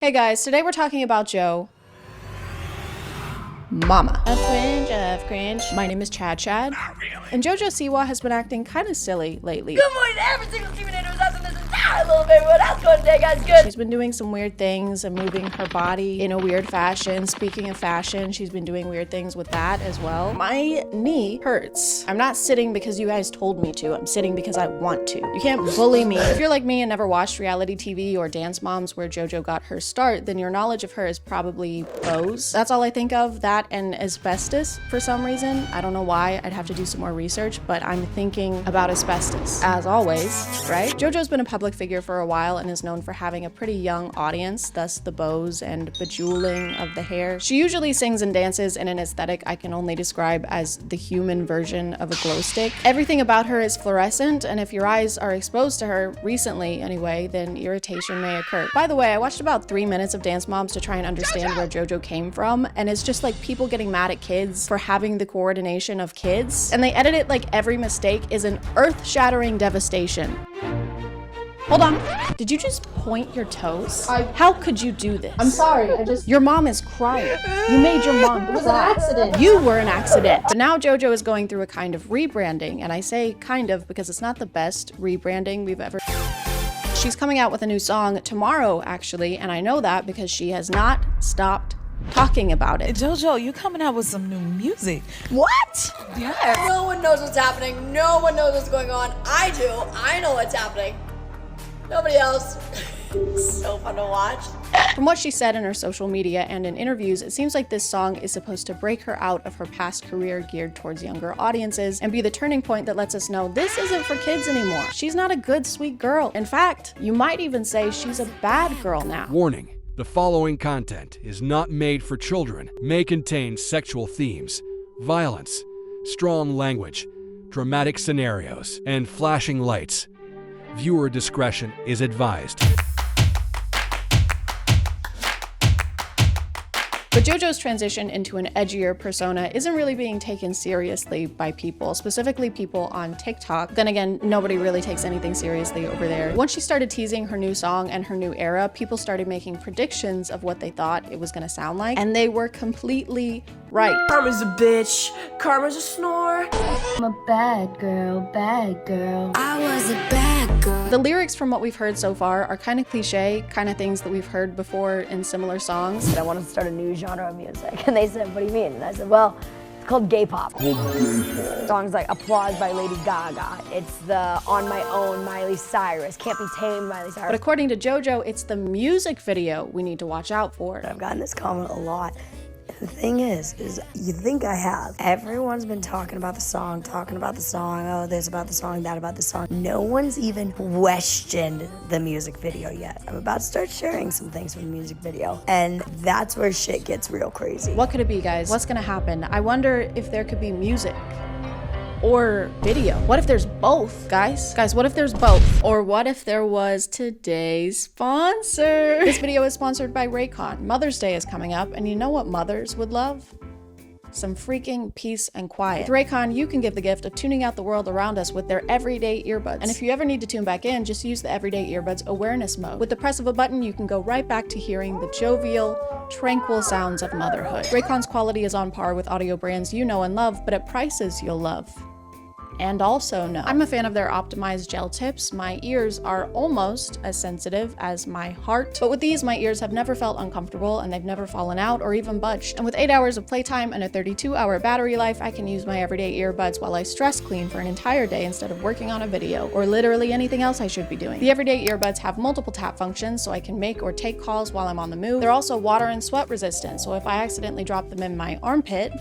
Hey guys, today we're talking about Joe. Mama. A twinge of cringe. My name is Chad. Not really. And JoJo Siwa has been acting kind of silly lately. Good morning to every single team in who's asking this entire little bit. What else going today, guys? Good. She's been doing some weird things and moving her body in a weird fashion. Speaking of fashion, she's been doing weird things with that as well. My knee hurts. I'm not sitting because you guys told me to. I'm sitting because I want to. You can't bully me. If you're like me and never watched reality TV or Dance Moms where JoJo got her start, then your knowledge of her is probably bows. That's all I think of, that and asbestos for some reason. I don't know why. I'd have to do some more research, but I'm thinking about asbestos as always, right? JoJo's been a public figure for a while and is known for having a pretty young audience, thus the bows and bejeweling of the hair. She usually sings and dances in an aesthetic I can only describe as the human version of a glow stick. Everything about her is fluorescent, and if your eyes are exposed to her, recently anyway, then irritation may occur. By the way, I watched about 3 minutes of Dance Moms to try and understand where JoJo came from, and it's just like people getting mad at kids for having the coordination of kids, and they edit it like every mistake is an earth-shattering devastation. Hold on. Did you just point your toes? How could you do this? I'm sorry, Your mom is crying. You made your mom cry. It was an accident. You were an accident. But now JoJo is going through a kind of rebranding, and I say kind of because it's not the best rebranding we've ever. She's coming out with a new song tomorrow, actually, and I know that because she has not stopped talking about it. JoJo, you coming out with some new music. What? Yes. No one knows what's happening. No one knows what's going on. I do. I know what's happening. Nobody else. So fun to watch. From what she said in her social media and in interviews, it seems like this song is supposed to break her out of her past career geared towards younger audiences and be the turning point that lets us know this isn't for kids anymore. She's not a good, sweet girl. In fact, you might even say she's a bad girl now. Warning. The following content is not made for children, may contain sexual themes, violence, strong language, dramatic scenarios, and flashing lights. Viewer discretion is advised. But JoJo's transition into an edgier persona isn't really being taken seriously by people, specifically people on TikTok. Then again, nobody really takes anything seriously over there. Once she started teasing her new song and her new era, people started making predictions of what they thought it was gonna sound like, and they were completely right. Karma's a bitch. Karma's a snore. I'm a bad girl, bad girl. I was a bad girl. The lyrics from what we've heard so far are kind of cliche, kind of things that we've heard before in similar songs. I wanted to start a new genre of music. And they said, what do you mean? And I said, well, it's called gay pop. Songs like Applause by Lady Gaga. It's the On My Own Miley Cyrus. Can't Be Tamed Miley Cyrus. But according to JoJo, it's the music video we need to watch out for. I've gotten this comment a lot. The thing is you think I have. Everyone's been talking about the song, oh, this about the song, that about the song. No one's even questioned the music video yet. I'm about to start sharing some things from the music video, and that's where shit gets real crazy. What could it be, guys? What's gonna happen? I wonder if there could be music or video. What if there's both, guys? Guys, what if there's both? Or what if there was today's sponsor? This video is sponsored by Raycon. Mother's Day is coming up, and you know what mothers would love? Some freaking peace and quiet. With Raycon, you can give the gift of tuning out the world around us with their everyday earbuds. And if you ever need to tune back in, just use the everyday earbuds awareness mode. With the press of a button, you can go right back to hearing the jovial, tranquil sounds of motherhood. Raycon's quality is on par with audio brands you know and love, but at prices you'll love. And also know. I'm a fan of their optimized gel tips. My ears are almost as sensitive as my heart, but with these, my ears have never felt uncomfortable and they've never fallen out or even budged. And with 8 hours of playtime and a 32-hour battery life, I can use my everyday earbuds while I stress clean for an entire day instead of working on a video or literally anything else I should be doing. The everyday earbuds have multiple tap functions so I can make or take calls while I'm on the move. They're also water and sweat resistant, so if I accidentally drop them in my armpit,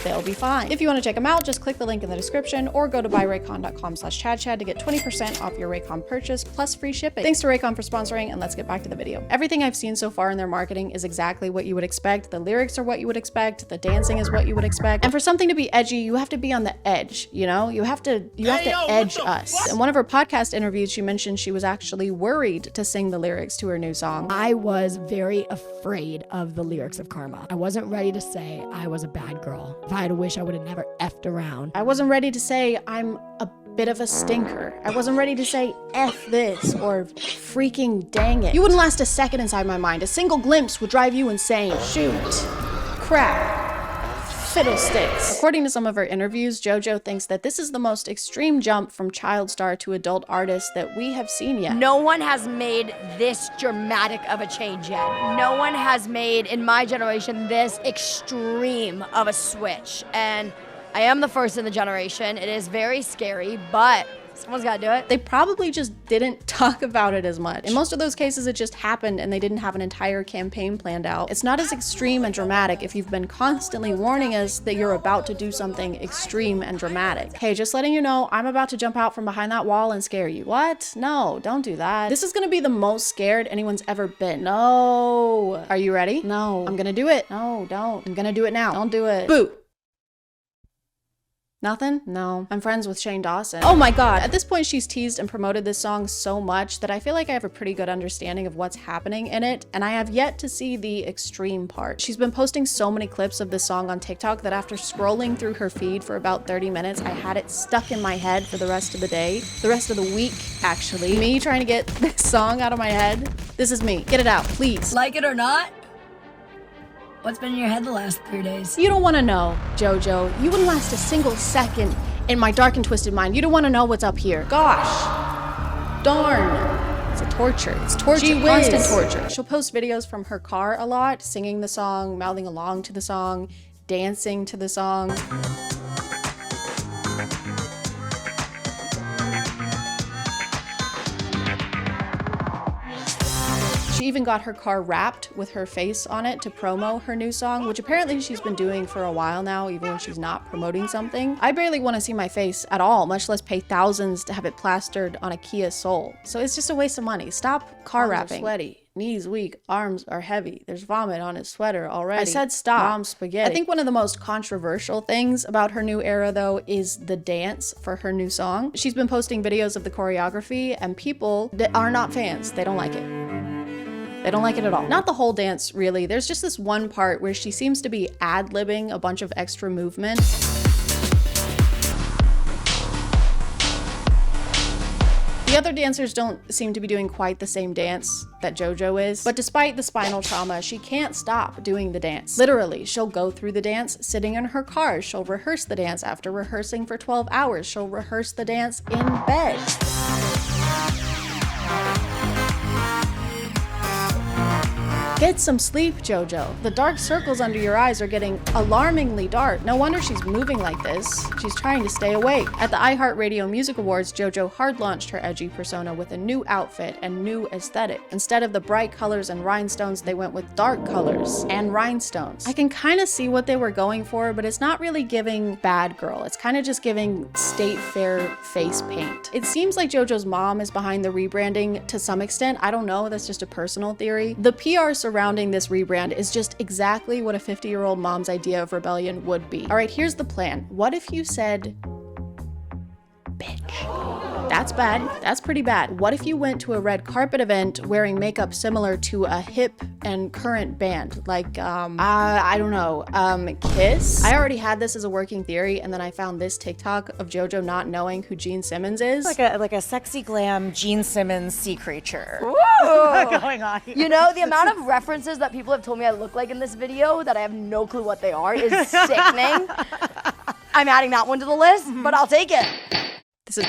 they'll be fine. If you want to check them out, just click the link in the description or go to buyraycon.com/chadchad to get 20% off your Raycon purchase plus free shipping. Thanks to Raycon for sponsoring, and let's get back to the video. Everything I've seen so far in their marketing is exactly what you would expect. The lyrics are what you would expect. The dancing is what you would expect. And for something to be edgy, you have to be on the edge, you know? You have to edge us. In one of her podcast interviews, she mentioned she was actually worried to sing the lyrics to her new song. I was very afraid of the lyrics of Karma. I wasn't ready to say I was a bad girl. If I had a wish, I would have never effed around. I wasn't ready to say I'm a bit of a stinker. I wasn't ready to say F this or freaking dang it. You wouldn't last a second inside my mind. A single glimpse would drive you insane. Shoot. Crap. Fiddlesticks. According to some of her interviews, JoJo thinks that this is the most extreme jump from child star to adult artist that we have seen yet. No one has made this dramatic of a change yet. No one has made, in my generation, this extreme of a switch. And I am the first in the generation. It is very scary, but someone's gotta do it. They probably just didn't talk about it as much. In most of those cases, it just happened and they didn't have an entire campaign planned out. It's not as extreme and dramatic if you've been constantly warning us that you're about to do something extreme and dramatic. Hey, just letting you know, I'm about to jump out from behind that wall and scare you. What? No, don't do that. This is gonna be the most scared anyone's ever been. No. Are you ready? No. I'm gonna do it. No, don't. I'm gonna do it now. Don't do it. Boo. Nothing? No. I'm friends with Shane Dawson. Oh my god. At this point, she's teased and promoted this song so much that I feel like I have a pretty good understanding of what's happening in it, and I have yet to see the extreme part. She's been posting so many clips of this song on TikTok that after scrolling through her feed for about 30 minutes, I had it stuck in my head for the rest of the day. The rest of the week, actually. Me trying to get this song out of my head. This is me. Get it out, please. Like it or not, what's been in your head the last 3 days? You don't want to know, JoJo. You wouldn't last a single second in my dark and twisted mind. You don't want to know what's up here. Gosh. Darn. It's a torture. It's torture. Constant torture. She'll post videos from her car a lot, singing the song, mouthing along to the song, dancing to the song. She even got her car wrapped with her face on it to promo her new song, which apparently she's been doing for a while now, even when she's not promoting something. I barely want to see my face at all, much less pay thousands to have it plastered on a Kia Soul. So it's just a waste of money. Stop car wrapping. Sweaty. Knees weak, arms are heavy. There's vomit on his sweater already. I said stop. Mom's spaghetti. I think one of the most controversial things about her new era, though, is the dance for her new song. She's been posting videos of the choreography, and people that are not fans, they don't like it. They don't like it at all. Not the whole dance, really. There's just this one part where she seems to be ad-libbing a bunch of extra movement. The other dancers don't seem to be doing quite the same dance that JoJo is, but despite the spinal trauma, she can't stop doing the dance. Literally, she'll go through the dance sitting in her car. She'll rehearse the dance after rehearsing for 12 hours. She'll rehearse the dance in bed. Get some sleep, JoJo. The dark circles under your eyes are getting alarmingly dark. No wonder she's moving like this. She's trying to stay awake. At the iHeartRadio Music Awards, JoJo hard launched her edgy persona with a new outfit and new aesthetic. Instead of the bright colors and rhinestones, they went with dark colors and rhinestones. I can kind of see what they were going for, but it's not really giving bad girl. It's kind of just giving state fair face paint. It seems like JoJo's mom is behind the rebranding to some extent. I don't know, that's just a personal theory. The PR surrounding this rebrand is just exactly what a 50-year-old mom's idea of rebellion would be. All right, here's the plan. What if you said, bitch? That's bad. That's pretty bad. What if you went to a red carpet event wearing makeup similar to a hip and current band? Like, I don't know, Kiss? I already had this as a working theory, and then I found this TikTok of JoJo not knowing who Gene Simmons is. Like a sexy glam Gene Simmons sea creature. Whoa. Going on here. You know, the amount of references that people have told me I look like in this video that I have no clue what they are is sickening. I'm adding that one to the list, but I'll take it.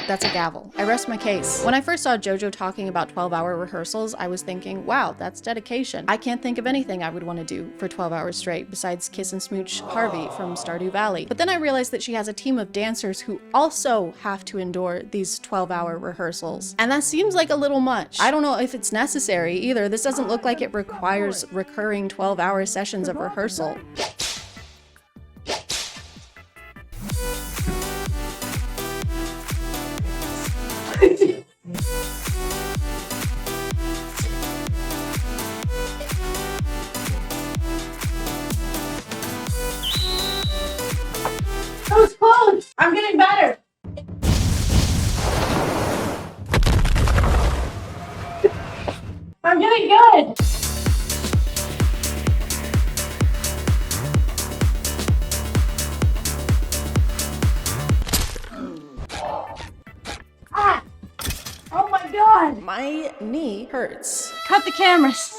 That's a gavel. I rest my case. When I first saw JoJo talking about 12-hour rehearsals, I was thinking, wow, that's dedication. I can't think of anything I would want to do for 12 hours straight besides kiss and smooch Harvey from Stardew Valley. But then I realized that she has a team of dancers who also have to endure these 12-hour rehearsals. And that seems like a little much. I don't know if it's necessary either. This doesn't look like it requires recurring 12-hour sessions of rehearsal. That was close. I'm getting better. I'm getting good. knee hurts. Cut the cameras.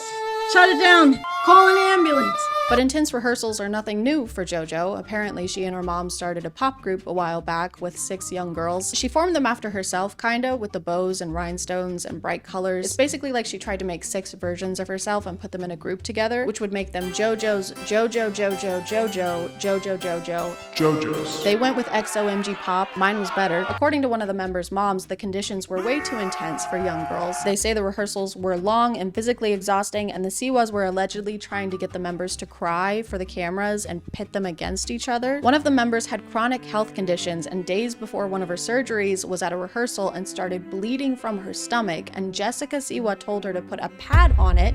Shut it down. Call an ambulance. But intense rehearsals are nothing new for JoJo. Apparently, she and her mom started a pop group a while back with 6 young girls. She formed them after herself, kinda, with the bows and rhinestones and bright colors. It's basically like she tried to make 6 versions of herself and put them in a group together, which would make them JoJo's, JoJo, JoJo, JoJo, JoJo, JoJo, JoJo's. They went with XOMG Pop. Mine was better. According to one of the members' moms, the conditions were way too intense for young girls. They say the rehearsals were long and physically exhausting, and the Siwas were allegedly trying to get the members to cry for the cameras and pit them against each other. One of the members had chronic health conditions, and days before one of her surgeries was at a rehearsal and started bleeding from her stomach, and Jessica Siwa told her to put a pad on it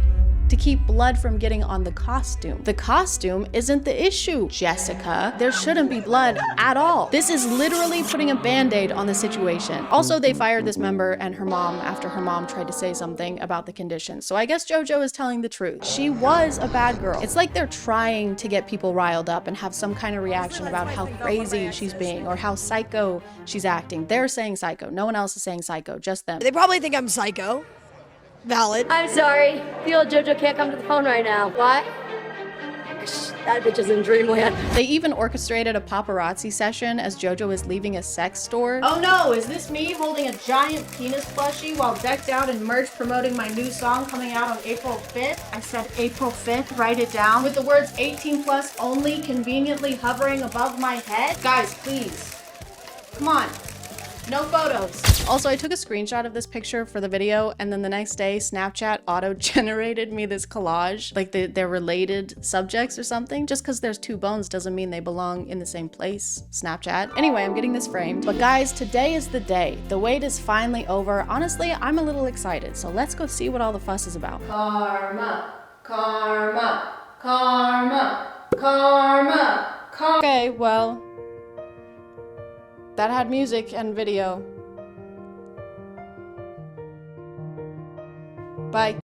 to keep blood from getting on the costume. The costume isn't the issue, Jessica. There shouldn't be blood at all. This is literally putting a band-aid on the situation. Also, they fired this member and her mom after her mom tried to say something about the condition. So I guess JoJo is telling the truth. She was a bad girl. It's like they're trying to get people riled up and have some kind of reaction about how crazy she's being or how psycho she's acting. They're saying psycho. No one else is saying psycho, just them. They probably think I'm psycho. Valid. I'm sorry. The old JoJo can't come to the phone right now. Why? That bitch is in dreamland. They even orchestrated a paparazzi session as JoJo is leaving a sex store. Oh no, is this me holding a giant penis plushie while decked out in merch promoting my new song coming out on April 5th? I said April 5th, write it down, with the words 18 plus only conveniently hovering above my head? Guys, please. Come on. No photos. Also, I took a screenshot of this picture for the video, and then the next day, Snapchat auto-generated me this collage, like they're related subjects or something. Just because there's 2 bones doesn't mean they belong in the same place, Snapchat. Anyway, I'm getting this framed. But guys, today is the day. The wait is finally over. Honestly, I'm a little excited, so let's go see what all the fuss is about. Karma, karma, karma, karma, karma. Okay, well, that had music and video. Bye.